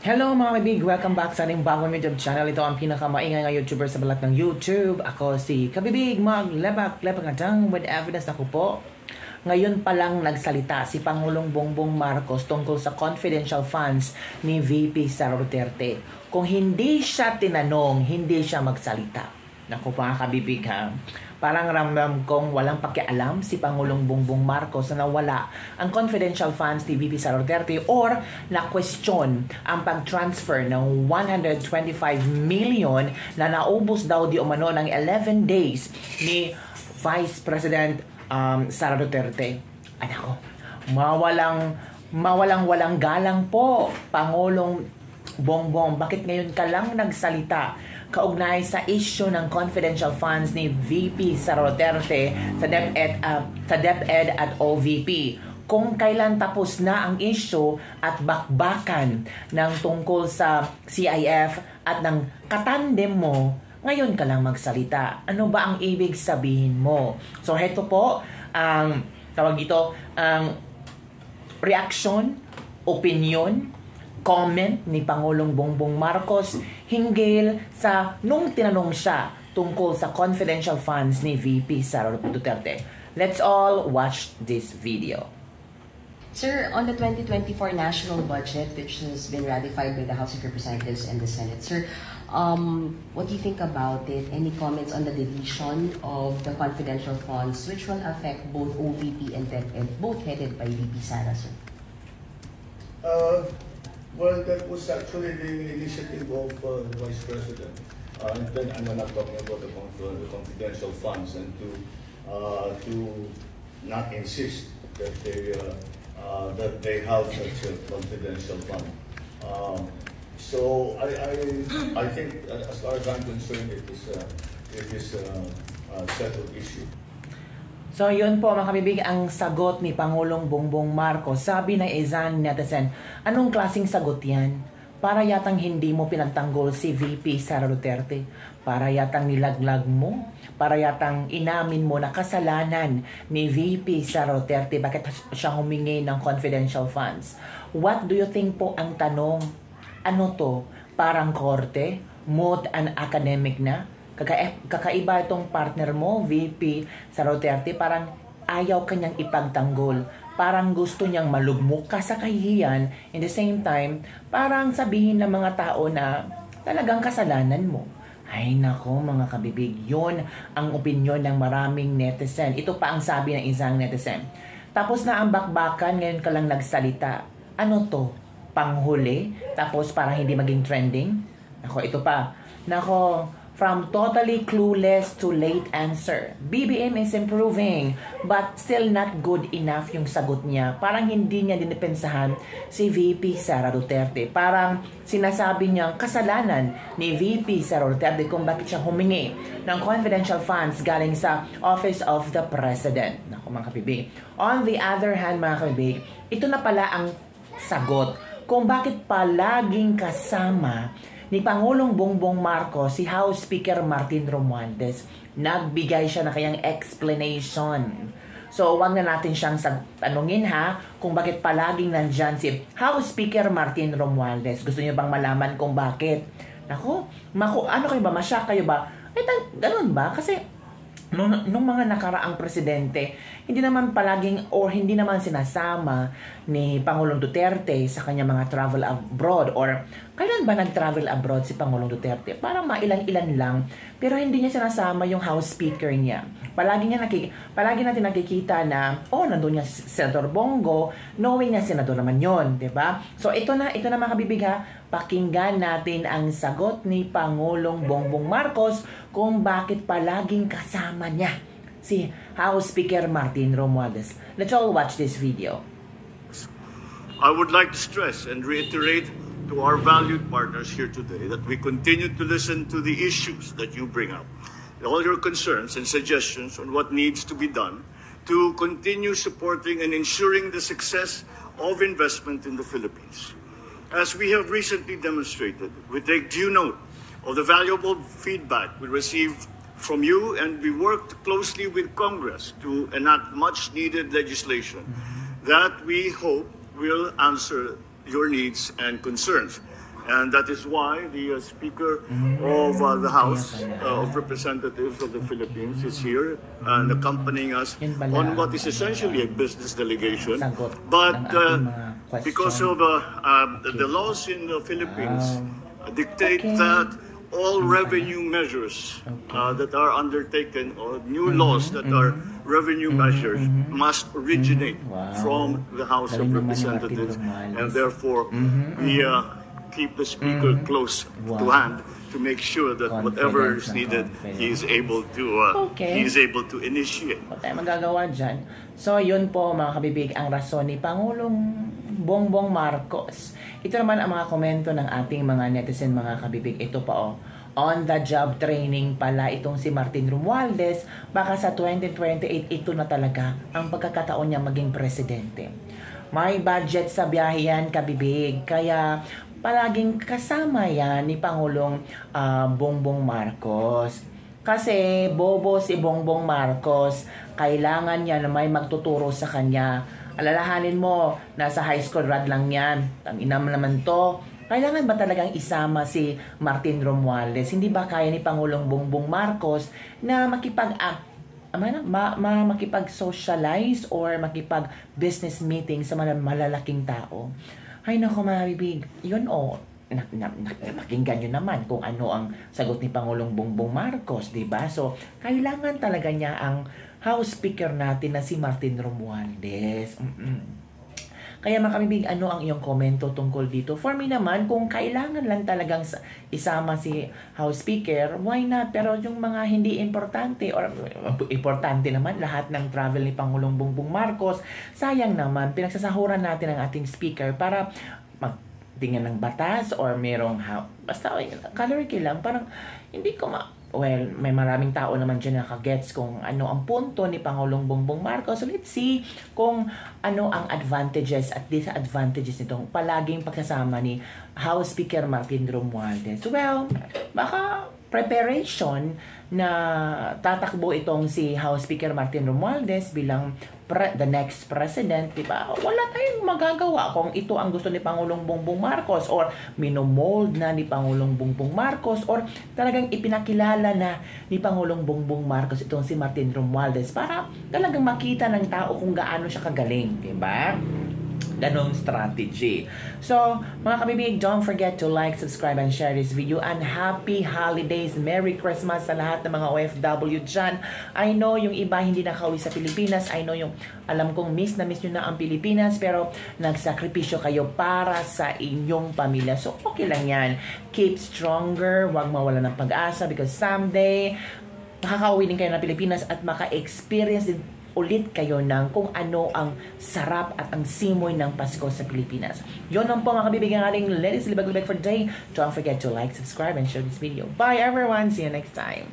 Hello mga kabig! Welcome back sa ating bagong YouTube channel. Ito ang pinakamaingay nga YouTuber sa balat ng YouTube. Ako si Kabibig, maglebak-lebak nga with evidence ako po. Ngayon pa lang nagsalita si Pangulong Bongbong Marcos tungkol sa confidential funds ni VP Sara Duterte. Kung hindi siya tinanong, hindi siya magsalita. Naku mga kabibig ha. Parang ramdam kong walang pakialam si Pangulong Bongbong Marcos na nawala ang confidential funds ni VP Sara Duterte or na-question ang pag-transfer ng 125 million na naubos daw di umano ng 11 days ni Vice President Sara Duterte. Anak ko, mawalang galang po, Pangulong Bongbong. Bakit ngayon ka lang nagsalita kaugnay sa issue ng confidential funds ni VP Sara Duterte sa DepEd at OVP? Kung kailan tapos na ang issue at bakbakan ng tungkol sa CIF at ng katandem mo, ngayon ka lang magsalita. Ano ba ang ibig sabihin mo? So heto po ang reaction, opinion, comment ni Pangulong Bongbong Marcos hinggil sa nung tinanong siya tungkol sa confidential funds ni VP Sara Duterte. Let's all watch this video. Sir, on the 2024 national budget, which has been ratified by the House of Representatives and the Senate, sir, what do you think about it? Any comments on the deletion of the confidential funds, which will affect both OVP and DepEd, both headed by VP Sara, sir? Well, that was actually the initiative of the Vice President. And then I'm not talking about the confidential funds and to not insist that they have such a confidential fund. So I think as far as I'm concerned, it is a settled issue. So yun po mga kabibig ang sagot ni Pangulong Bongbong Marcos. Sabi ng isang netizen, anong klaseng sagot yan? Para yatang hindi mo pinagtanggol si VP Sara Duterte. Para yatang nilaglag mo. Para yatang inamin mo na kasalanan ni VP Sara Duterte. Bakit siya humingi ng confidential funds? What do you think po ang tanong? Ano to? Parang korte? Moot and academic na? Kakaiba itong partner mo, VP Sara Duterte, parang ayaw kanyang ipagtanggol. Parang gusto niyang malugmok ka sa kahihiyan. In the same time, parang sabihin ng mga tao na talagang kasalanan mo. Ay nako mga kabibig, yun ang opinyon ng maraming netizen. Ito pa ang sabi ng isang netizen. Tapos na ang bakbakan, ngayon ka lang nagsalita. Ano to? Panghuli? Tapos parang hindi maging trending? Nako, ito pa. Nako, from totally clueless to late answer. BBM is improving, but still not good enough yung sagot niya. Parang hindi niya dinipensahan si VP Sara Duterte. Parang sinasabi niyang kasalanan ni VP Sara Duterte kung bakit siya humingi ng confidential funds galing sa Office of the President. Naku mga kabibig. On the other hand mga kabibig, ito na pala ang sagot kung bakit palaging kasama ni Pangulong Bongbong Marcos si House Speaker Martin Romualdez. Nagbigay siya na kayang explanation. So, wag na natin siyang tanungin ha kung bakit palaging nandyan si House Speaker Martin Romualdez. Gusto niyo bang malaman kung bakit? Naku, ano kayo ba? Masya kayo ba? Ganun ba? Kasi nung mga nakaraang presidente, hindi naman sinasama ni Pangulong Duterte sa kanya mga travel abroad. Or kailan ba nag-travel abroad si Pangulong Duterte? Parang mailan-ilan lang, pero hindi niya sinasama yung House Speaker niya. Palagi natin nakikita na nandun niya si Senator Bongo, knowing na senador naman yon, 'di ba? So ito na mga kabibig ha, pakinggan natin ang sagot ni Pangulong Bongbong Marcos kung bakit palaging kasama niya si House Speaker Martin Romualdez. Let's all watch this video. I would like to stress and reiterate to our valued partners here today that we continue to listen to the issues that you bring up, all your concerns and suggestions on what needs to be done to continue supporting and ensuring the success of investment in the Philippines. As we have recently demonstrated, we take due note of the valuable feedback we received from you, and we worked closely with Congress to enact much needed legislation that we hope will answer your needs and concerns. And that is why the Speaker of the House of Representatives of the Philippines is here and accompanying us on what is essentially a business delegation. But because of the laws in the Philippines dictate that all revenue measures that are undertaken, or new laws that are revenue measures, must originate from the House of Representatives, and therefore we keep the Speaker close to hand to make sure that whatever is needed, he is able to initiate. Wala tayong magagawa dyan. So, yun po mga kabibig ang rason ni Pangulong Bongbong Marcos. Ito naman ang mga komento ng ating mga netizen, mga kabibig. Ito pa on the job training pala itong si Martin Romualdez. Baka sa 2028 ito na talaga ang pagkakataon niya maging presidente. May budget sa biyahe yan, kabibig. Kaya palaging kasama yan ni Pangulong Bongbong Marcos. Kasi bobo si Bongbong Marcos, kailangan niya na may magtuturo sa kanya. Alalahanin mo, nasa high school grad lang yan. Tangina naman to. Kailangan ba talagang isama si Martin Romualdez? Hindi ba kaya ni Pangulong Bongbong Marcos na makipag-socialize or makipag-business meeting sa mga malalaking tao? Ay nako mga bibig, yun nakinggan nyo naman kung ano ang sagot ni Pangulong Bongbong Marcos, diba? So, kailangan talaga niya ang House Speaker natin na si Martin Romualdez. Kaya mga kabibig, ano ang iyong komento tungkol dito? For me naman, kung kailangan lang talagang isama si House Speaker, why not? Pero yung mga hindi importante, or importante naman, lahat ng travel ni Pangulong Bongbong Marcos, sayang naman, pinagsasahuran natin ang ating speaker para magtingin ng batas or merong basta kaloriki lang, parang hindi ko well, may maraming tao naman dyan nakagets kung ano ang punto ni Pangulong Bongbong Marcos. So let's see kung ano ang advantages at disadvantages nitong palaging pagsasama ni House Speaker Martin Romualdez. Well, baka preparation na tatakbo itong si House Speaker Martin Romualdez bilang the next president, diba? Wala tayong magagawa kung ito ang gusto ni Pangulong Bongbong Marcos or minomold na ni Pangulong Bongbong Marcos or talagang ipinakilala na ni Pangulong Bongbong Marcos itong si Martin Romualdez para talagang makita ng tao kung gaano siya kagaling, diba? Ganong strategy. So, mga kabibig, don't forget to like, subscribe, and share this video. And happy holidays! Merry Christmas sa lahat ng mga OFW dyan. I know yung iba hindi nakauwi sa Pilipinas. I know yung alam kong miss nyo na ang Pilipinas. Pero nagsakripisyo kayo para sa inyong pamilya. So, okay lang yan. Keep stronger. Huwag mawala ng pag-asa because someday, makakauwi din kayo ng Pilipinas at maka-experience din ulit kayo ng kung ano ang sarap at ang simoy ng Pasko sa Pilipinas. Yun lang po mga kabibig ang ating latest libag-libag for today. Don't forget to like, subscribe, and share this video. Bye everyone! See you next time!